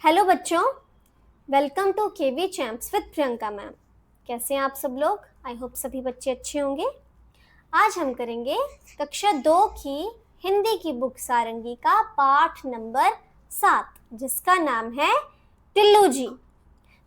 Hello बच्चों, welcome to KV champs with Priyanka ma'am. कैसे हैं आप सब लोग? आई होप सभी बच्चे अच्छे होंगे। आज हम करेंगे कक्षा 2 की हिंदी की बुक सारंगी का पाठ नंबर 7, जिसका नाम है टिल्लू जी।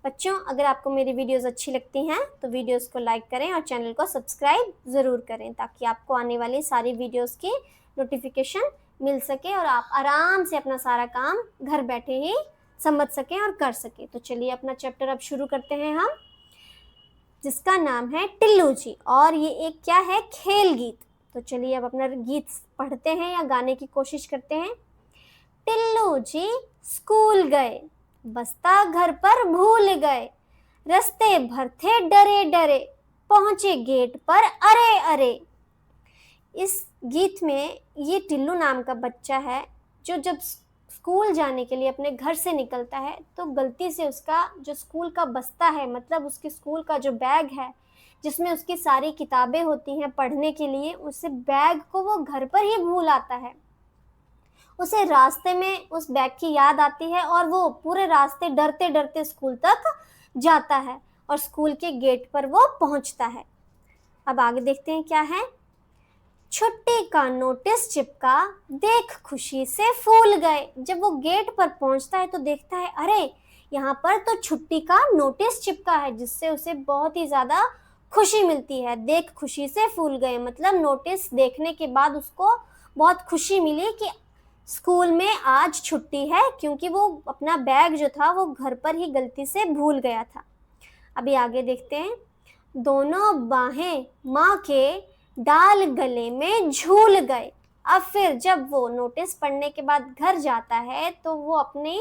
बच्चों, अगर आपको मेरी वीडियोस अच्छी लगती हैं तो वीडियोस को लाइक करें और चैनल को सब्सक्राइब ज़रूर करें, ताकि आपको आने वाली सारी वीडियोस की नोटिफिकेशन मिल सके और आप आराम से अपना सारा काम घर बैठे ही समझ सकें और कर सकें। तो चलिए अपना चैप्टर अब शुरू करते हैं हम, जिसका नाम है टिल्लू जी, और ये एक क्या है, खेल गीत। तो चलिए अब अपना गीत पढ़ते हैं या गाने की कोशिश करते हैं। टिल्लू जी स्कूल गए, बस्ता घर पर भूल गए, रास्ते भर थे डरे डरे, पहुंचे गेट पर अरे अरे। इस गीत में ये टिल्लू नाम का बच्चा है, जो जब स्कूल जाने के लिए अपने घर से निकलता है तो गलती से उसका जो स्कूल का बस्ता है, मतलब उसके स्कूल का जो बैग है जिसमें उसकी सारी किताबें होती हैं पढ़ने के लिए, उस बैग को वो घर पर ही भूल आता है। उसे रास्ते में उस बैग की याद आती है और वो पूरे रास्ते डरते डरते स्कूल तक जाता है और स्कूल के गेट पर वो पहुंचता है। अब आगे देखते हैं क्या है। छुट्टी का नोटिस चिपका, देख खुशी से फूल गए। जब वो गेट पर पहुंचता है तो देखता है, अरे यहाँ पर तो छुट्टी का नोटिस चिपका है, जिससे उसे बहुत ही ज्यादा खुशी मिलती है। देख खुशी से फूल गए मतलब नोटिस देखने के बाद उसको बहुत खुशी मिली कि स्कूल में आज छुट्टी है, क्योंकि वो अपना बैग जो था वो घर पर ही गलती से भूल गया था। अभी आगे देखते हैं। दोनों बाहें माँ के डाल गले में झूल गए। अब फिर जब वो नोटिस पढ़ने के बाद घर जाता है तो वो अपनी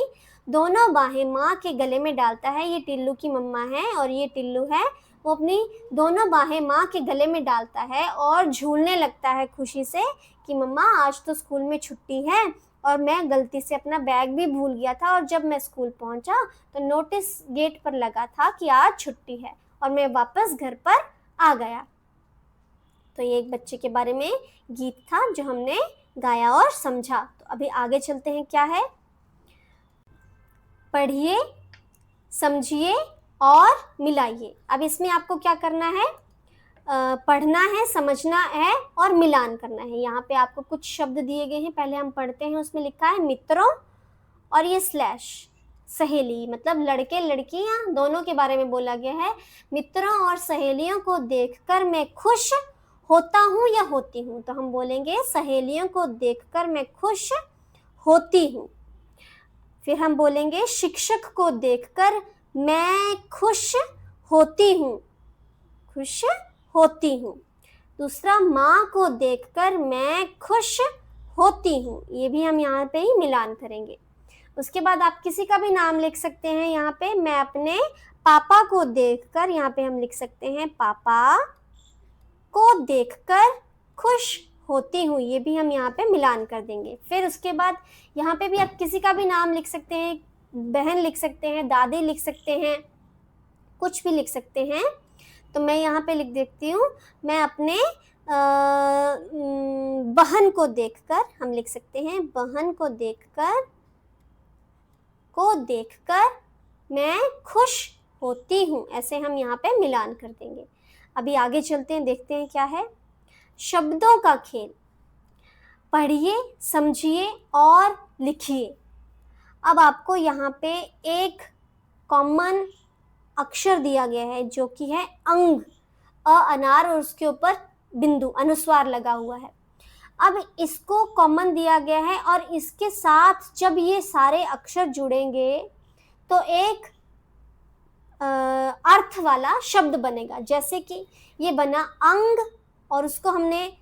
दोनों बाहें माँ के गले में डालता है। ये टिल्लू की मम्मा है और ये टिल्लू है। वो अपनी दोनों बाहें माँ के गले में डालता है और झूलने लगता है खुशी से कि मम्मा आज तो स्कूल में छुट्टी है और मैं गलती से अपना बैग भी भूल गया था, और जब मैं स्कूल पहुंचा तो नोटिस गेट पर लगा था कि आज छुट्टी है और मैं वापस घर पर आ गया। तो ये एक बच्चे के बारे में गीत था जो हमने गाया और समझा। तो अभी आगे चलते हैं। क्या है, पढ़िए, समझिए और मिलाइए। अब इसमें आपको क्या करना है, पढ़ना है, समझना है और मिलान करना है। यहाँ पे आपको कुछ शब्द दिए गए हैं, पहले हम पढ़ते हैं। उसमें लिखा है मित्रों, और ये स्लैश सहेली, मतलब लड़के लड़कियां दोनों के बारे में बोला गया है। मित्रों और सहेलियों को देखकर मैं खुश होता हूँ या होती हूँ, तो हम बोलेंगे सहेलियों को देखकर मैं खुश होती हूँ। फिर हम बोलेंगे शिक्षक को देखकर मैं खुश होती हूँ, खुश होती हूँ। दूसरा, माँ को देखकर मैं खुश होती हूँ, ये भी हम यहाँ पे ही मिलान करेंगे। उसके बाद आप किसी का भी नाम लिख सकते हैं। यहाँ पे मैं अपने पापा को देखकर, यहाँ पे हम लिख सकते हैं पापा को देखकर खुश होती हूँ, ये भी हम यहाँ पे मिलान कर देंगे। फिर उसके बाद यहाँ पे भी आप किसी का भी नाम लिख सकते हैं, बहन लिख सकते हैं, दादी लिख सकते हैं, कुछ भी लिख सकते हैं। तो मैं यहाँ पे लिख देती हूँ, मैं अपने बहन को देखकर, हम लिख सकते हैं बहन को देखकर मैं खुश होती हूँ, ऐसे हम यहाँ पे मिलान कर देंगे। अभी आगे चलते हैं, देखते हैं क्या है। शब्दों का खेल, पढ़िए, समझिए और लिखिए। अब आपको यहाँ पे एक कॉमन अक्षर दिया गया है जो कि है अंग, अनार, और उसके ऊपर बिंदु अनुस्वार लगा हुआ है। अब इसको कॉमन दिया गया है और इसके साथ जब ये सारे अक्षर जुड़ेंगे तो एक अर्थ वाला शब्द बनेगा। जैसे कि ये बना अंग और उसको हमने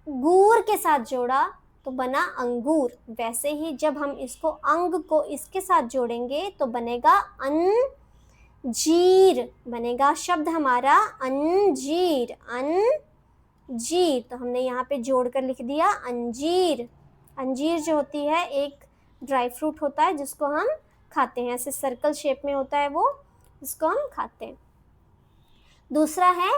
गूर के साथ जोड़ा तो बना अंगूर। वैसे ही जब हम इसको अंग को इसके साथ जोड़ेंगे तो बनेगा अंजीर, बनेगा शब्द हमारा अंजीर, अंजीर। तो हमने यहाँ पे जोड़कर लिख दिया अंजीर। अंजीर जो होती है एक ड्राई फ्रूट होता है जिसको हम खाते हैं, ऐसे सर्कल शेप में होता है वो, इसको हम खाते हैं। दूसरा है,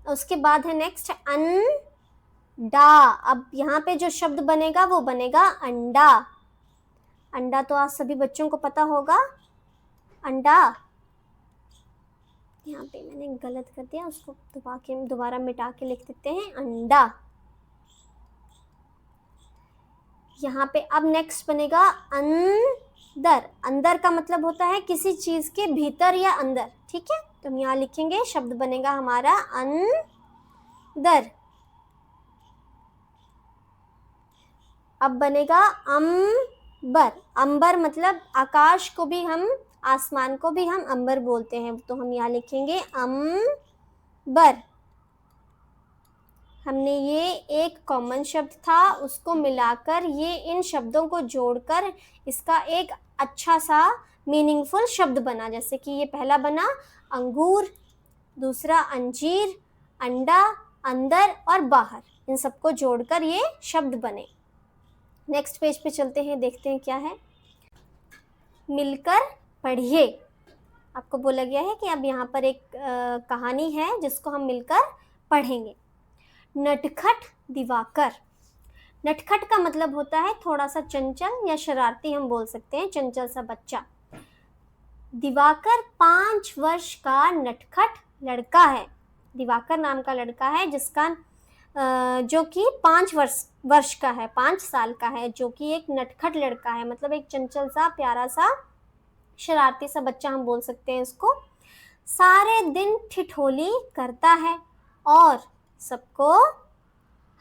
उसके बाद है नेक्स्ट अंडा। अब यहाँ पे जो शब्द बनेगा वो बनेगा अंडा, अंडा तो आज सभी बच्चों को पता होगा। अंडा, यहाँ पे मैंने गलत कर दिया, उसको दोबारा मिटा के लिख देते हैं अंडा। यहाँ पे अब नेक्स्ट बनेगा अंदर। अंदर का मतलब होता है किसी चीज के भीतर या अंदर, ठीक है। तो हम यहाँ लिखेंगे, शब्द बनेगा हमारा अंदर। अब बनेगा अंबर। अंबर मतलब आकाश को भी हम, आसमान को भी हम अंबर बोलते हैं, तो हम यहाँ लिखेंगे अंबर। हमने ये एक कॉमन शब्द था, उसको मिलाकर ये इन शब्दों को जोड़कर इसका एक अच्छा सा मीनिंगफुल शब्द बना। जैसे कि ये पहला बना अंगूर, दूसरा अंजीर, अंडा, अंदर और बाहर, इन सबको जोड़कर ये शब्द बने। नेक्स्ट पेज पे चलते हैं, देखते हैं क्या है। मिलकर पढ़िए। आपको बोला गया है कि अब यहाँ पर एक कहानी है जिसको हम मिलकर पढ़ेंगे। नटखट दिवाकर। नटखट का मतलब होता है थोड़ा सा चंचल या शरारती, हम बोल सकते हैं चंचल सा बच्चा। दिवाकर 5 वर्ष का नटखट लड़का है। दिवाकर नाम का लड़का है जिसका जो कि 5 वर्ष का है, 5 साल का है, जो कि एक नटखट लड़का है, मतलब एक चंचल सा प्यारा सा शरारती सा बच्चा हम बोल सकते हैं इसको। सारे दिन ठिठोली करता है और सबको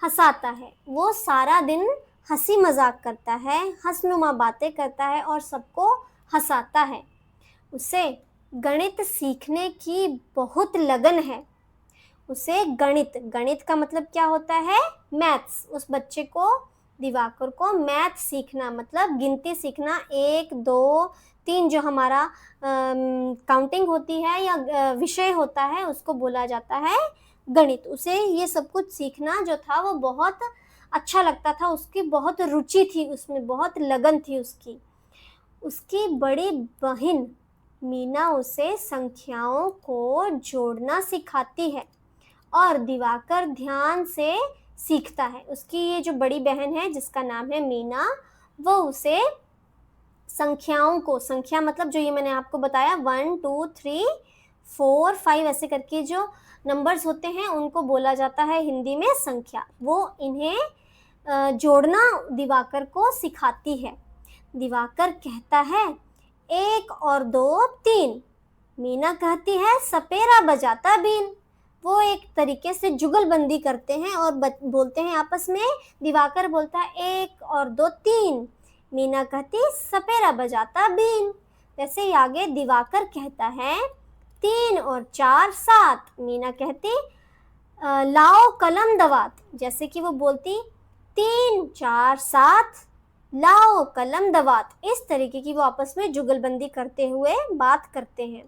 हंसाता है। वो सारा दिन हंसी मजाक करता है, हंसनुमा बातें करता है और सबको हंसाता है। उसे गणित सीखने की बहुत लगन है। उसे गणित का मतलब क्या होता है? मैथ्स। उस बच्चे को, दिवाकर को मैथ सीखना मतलब गिनती सीखना, 1 2 3 जो हमारा काउंटिंग होती है या विषय होता है उसको बोला जाता है गणित। उसे ये सब कुछ सीखना जो था वो बहुत अच्छा लगता था, उसकी बहुत रुचि थी उसमें, बहुत लगन थी उसकी। उसकी बड़ी बहन मीना उसे संख्याओं को जोड़ना सिखाती है और दिवाकर ध्यान से सीखता है। उसकी ये जो बड़ी बहन है जिसका नाम है मीना, वो उसे संख्याओं को, संख्या मतलब जो ये मैंने आपको बताया 1 2 3 4 5 ऐसे करके जो नंबर्स होते हैं उनको बोला जाता है हिंदी में संख्या। वो इन्हें जोड़ना दिवाकर को सिखाती है। दिवाकर कहता है 1 और 2 3। मीना कहती है सपेरा बजाता बीन। वो एक तरीके से जुगलबंदी करते हैं और बोलते हैं आपस में। दिवाकर बोलता है 1 और 2 3। मीना कहती सपेरा बजाता बीन। वैसे ही आगे दिवाकर कहता है 3 और 4 7। मीना कहती लाओ कलम दवात। जैसे कि वो बोलती 3 4 7 लाओ कलम दवात। इस तरीके की वो आपस में जुगलबंदी करते हुए बात करते हैं।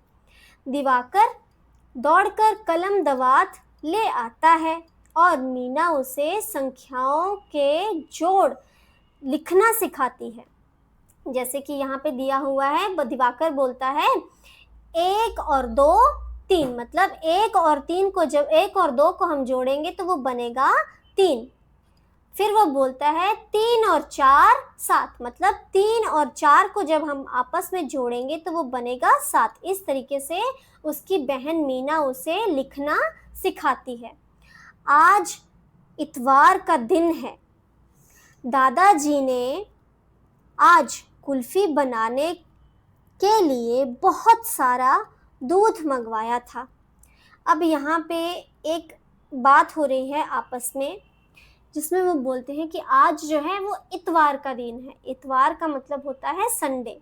दिवाकर दौड़कर कलम दवात ले आता है और मीना उसे संख्याओं के जोड़ लिखना सिखाती है। जैसे कि यहाँ पे दिया हुआ है, दिवाकर बोलता है 1 और 2 3, मतलब 1 और 3 को, जब 1 और 2 को हम जोड़ेंगे तो वो बनेगा 3। फिर वो बोलता है 3 और 4 7, मतलब 3 और 4 को जब हम आपस में जोड़ेंगे तो वो बनेगा 7। इस तरीके से उसकी बहन मीना उसे लिखना सिखाती है। आज इतवार का दिन है। दादाजी ने आज कुल्फी बनाने के लिए बहुत सारा दूध मंगवाया था। अब यहाँ पे एक बात हो रही है आपस में जिसमें वो बोलते हैं कि आज जो है वो इतवार का दिन है। इतवार का मतलब होता है संडे,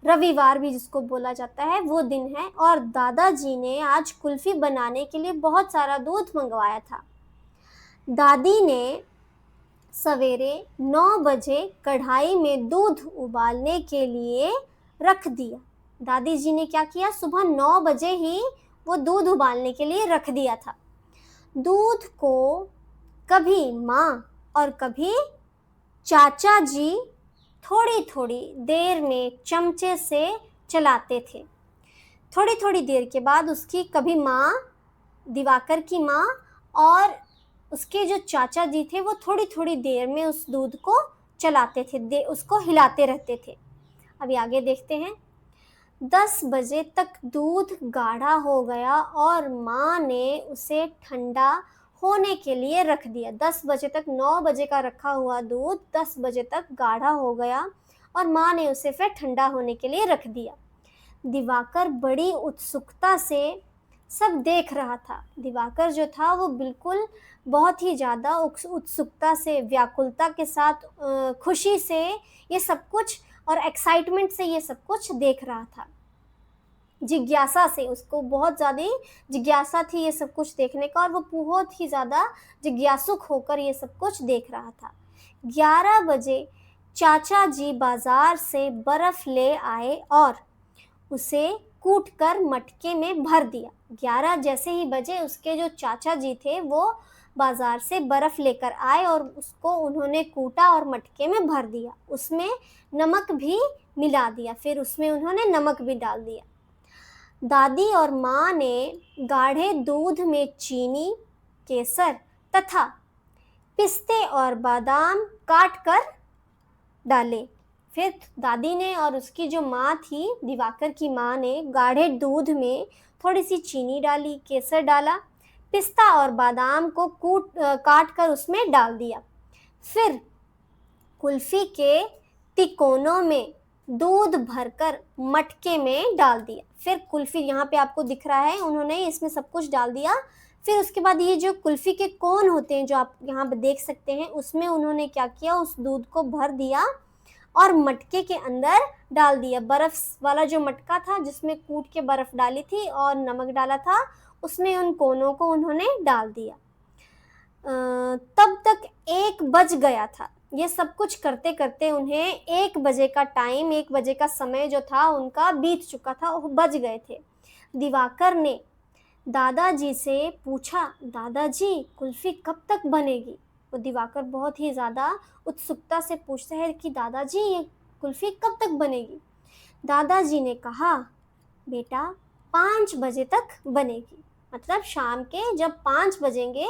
रविवार भी जिसको बोला जाता है, वो दिन है। और दादाजी ने आज कुल्फी बनाने के लिए बहुत सारा दूध मंगवाया था। दादी ने सवेरे 9 बजे कढ़ाई में दूध उबालने के लिए रख दिया। दादी जी ने क्या किया? सुबह 9 बजे ही वो दूध उबालने के लिए रख दिया था। दूध को कभी माँ और कभी चाचा जी थोड़ी थोड़ी देर में चमचे से चलाते थे। थोड़ी थोड़ी देर के बाद उसकी कभी माँ, दिवाकर की माँ और उसके जो चाचा जी थे, वो थोड़ी थोड़ी देर में उस दूध को चलाते थे, उसको हिलाते रहते थे। अभी आगे देखते हैं। 10 बजे तक दूध गाढ़ा हो गया और माँ ने उसे ठंडा होने के लिए रख दिया। 10 बजे तक, 9 बजे का रखा हुआ दूध 10 बजे तक गाढ़ा हो गया और माँ ने उसे फिर ठंडा होने के लिए रख दिया। दिवाकर बड़ी उत्सुकता से सब देख रहा था। दिवाकर जो था वो बिल्कुल बहुत ही ज़्यादा उत्सुकता से, व्याकुलता के साथ, खुशी से ये सब कुछ और एक्साइटमेंट से ये सब कुछ देख रहा था। जिज्ञासा से, उसको बहुत ज़्यादा जिज्ञासा थी ये सब कुछ देखने का और वो बहुत ही ज़्यादा जिज्ञासुक होकर ये सब कुछ देख रहा था। 11 बजे चाचा जी बाजार से बर्फ ले आए और उसे कूट कर मटके में भर दिया। 11 जैसे ही बजे उसके जो चाचा जी थे वो बाजार से बर्फ लेकर आए और उसको उन्होंने कूटा और मटके में भर दिया। उसमें नमक भी मिला दिया, फिर उसमें उन्होंने नमक भी डाल दिया। दादी और माँ ने गाढ़े दूध में चीनी, केसर तथा पिस्ते और बादाम काट कर डाले। फिर दादी ने और उसकी जो माँ थी, दिवाकर की माँ ने गाढ़े दूध में थोड़ी सी चीनी डाली, केसर डाला, पिस्ता और बादाम को काट कर उसमें डाल दिया। फिर कुल्फी के तिकोनों में दूध भरकर मटके में डाल दिया। फिर कुल्फी, यहाँ पे आपको दिख रहा है उन्होंने इसमें सब कुछ डाल दिया। फिर उसके बाद ये जो कुल्फी के कोन होते हैं जो आप यहाँ पे देख सकते हैं, उसमें उन्होंने क्या किया, उस दूध को भर दिया और मटके के अंदर डाल दिया। बर्फ वाला जो मटका था जिसमें कूट के बर्फ डाली थी और नमक डाला था, उसमें उन कोनों को उन्होंने डाल दिया। तब तक 1 बज गया था। ये सब कुछ करते करते उन्हें 1 बजे का टाइम, 1 बजे का समय जो था उनका बीत चुका था, वो बज गए थे। दिवाकर ने दादाजी से पूछा, दादाजी कुल्फी कब तक बनेगी? वो दिवाकर बहुत ही ज़्यादा उत्सुकता से पूछता है कि दादाजी ये कुल्फी कब तक बनेगी? दादाजी ने कहा, बेटा 5 बजे तक बनेगी। मतलब शाम के जब 5 बजेंगे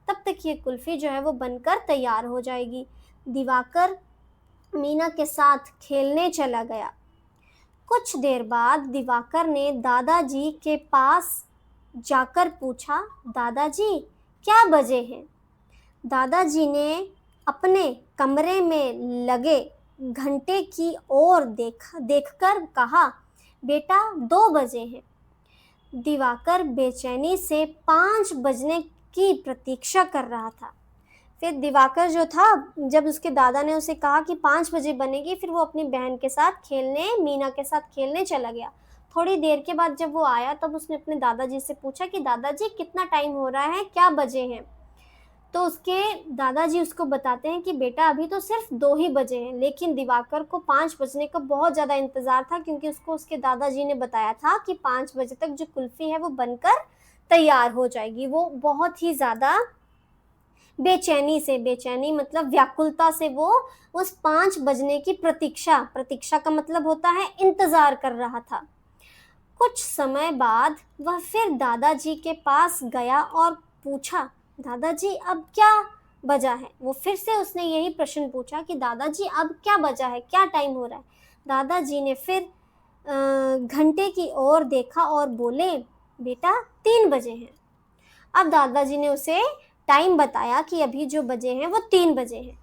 तब तक ये कुल्फी जो है वो बनकर तैयार हो जाएगी। दिवाकर मीना के साथ खेलने चला गया। कुछ देर बाद दिवाकर ने दादाजी के पास जाकर पूछा, दादाजी क्या बजे हैं? दादाजी ने अपने कमरे में लगे घंटे की ओर देखकर कहा, बेटा 2 बजे हैं। दिवाकर बेचैनी से 5 बजने की प्रतीक्षा कर रहा था। फिर दिवाकर जो था, जब उसके दादा ने उसे कहा कि 5 बजे बनेगी, फिर वो अपनी बहन के साथ खेलने, मीना के साथ खेलने चला गया। थोड़ी देर के बाद जब वो आया तब उसने अपने दादाजी से पूछा कि दादाजी कितना टाइम हो रहा है, क्या बजे हैं? तो उसके दादाजी उसको बताते हैं कि बेटा अभी तो सिर्फ 2 ही बजे हैं। लेकिन दिवाकर को 5 बजने का बहुत ज़्यादा इंतज़ार था, क्योंकि उसको उसके दादाजी ने बताया था कि 5 बजे तक जो कुल्फ़ी है वो बनकर तैयार हो जाएगी। वो बहुत ही ज़्यादा बेचैनी मतलब व्याकुलता से वो उस 5 बजने की प्रतीक्षा का मतलब होता है इंतज़ार कर रहा था। कुछ समय बाद वह फिर दादाजी के पास गया और पूछा, दादाजी अब क्या बजा है? वो फिर से उसने यही प्रश्न पूछा कि दादाजी अब क्या बजा है, क्या टाइम हो रहा है? दादाजी ने फिर घंटे की ओर देखा और बोले, बेटा 3 बजे हैं। अब दादाजी ने उसे टाइम बताया कि अभी जो बजे हैं वो 3 बजे हैं।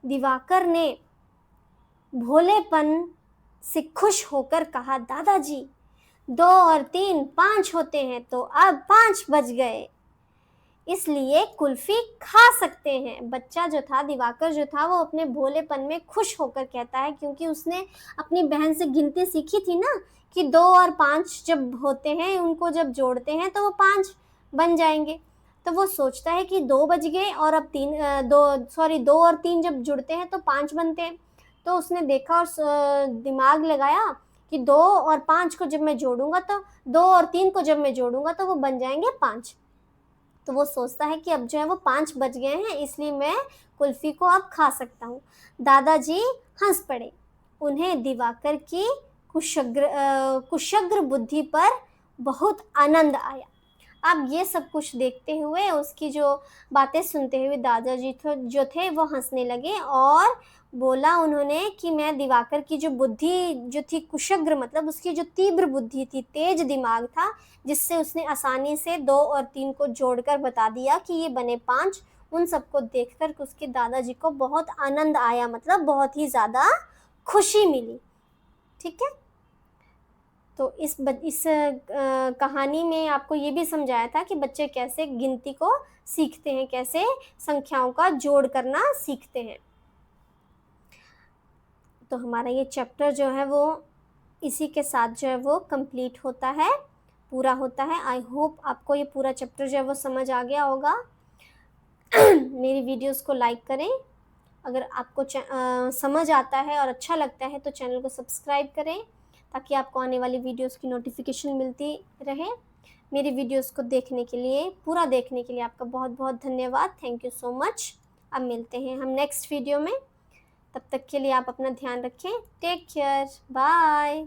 दिवाकर ने भोलेपन से खुश होकर कहा, दादाजी 2 और 3 5 होते हैं, तो अब 5 बज गए, इसलिए कुल्फी खा सकते हैं। बच्चा जो था, दिवाकर जो था, वो अपने भोलेपन में खुश होकर कहता है, क्योंकि उसने अपनी बहन से गिनती सीखी थी ना कि 2 और 5 जब होते हैं उनको जब जोड़ते हैं तो वो 5 बन जाएंगे। तो वो सोचता है कि 2 बज गए और अब 2 और 3 जब जुड़ते हैं तो 5 बनते हैं। तो उसने देखा और दिमाग लगाया कि 2 और 5 को जब मैं जोड़ूंगा तो 2 और 3 को जब मैं जोड़ूंगा तो वो बन जाएंगे 5। तो वो सोचता है कि अब जो है वो 5 बज गए हैं, इसलिए मैं कुल्फी को अब खा सकता हूँ। दादाजी हंस पड़े। उन्हें दिवाकर की कुशग्र बुद्धि पर बहुत आनंद आया। अब ये सब कुछ देखते हुए, उसकी जो बातें सुनते हुए दादाजी जो थे वो हंसने लगे और बोला उन्होंने कि मैं दिवाकर की जो बुद्धि जो थी कुशाग्र, मतलब उसकी जो तीव्र बुद्धि थी, तेज दिमाग था, जिससे उसने आसानी से 2 और 3 को जोड़कर बता दिया कि ये बने 5। उन सबको देखकर उसके दादाजी को बहुत आनंद आया, मतलब बहुत ही ज़्यादा खुशी मिली। ठीक है, तो इस कहानी में आपको ये भी समझाया था कि बच्चे कैसे गिनती को सीखते हैं, कैसे संख्याओं का जोड़ करना सीखते हैं। तो हमारा ये चैप्टर जो है वो इसी के साथ जो है वो कंप्लीट होता है, पूरा होता है। आई होप आपको ये पूरा चैप्टर जो है वो समझ आ गया होगा। मेरी वीडियोस को लाइक करें, अगर आपको समझ आता है और अच्छा लगता है तो चैनल को सब्सक्राइब करें, ताकि आपको आने वाली वीडियोस की नोटिफिकेशन मिलती रहे। मेरी वीडियोस को देखने के लिए, पूरा देखने के लिए आपका बहुत बहुत धन्यवाद। Thank you so much. अब मिलते हैं हम नेक्स्ट वीडियो में, तब तक के लिए आप अपना ध्यान रखें। Take care, bye.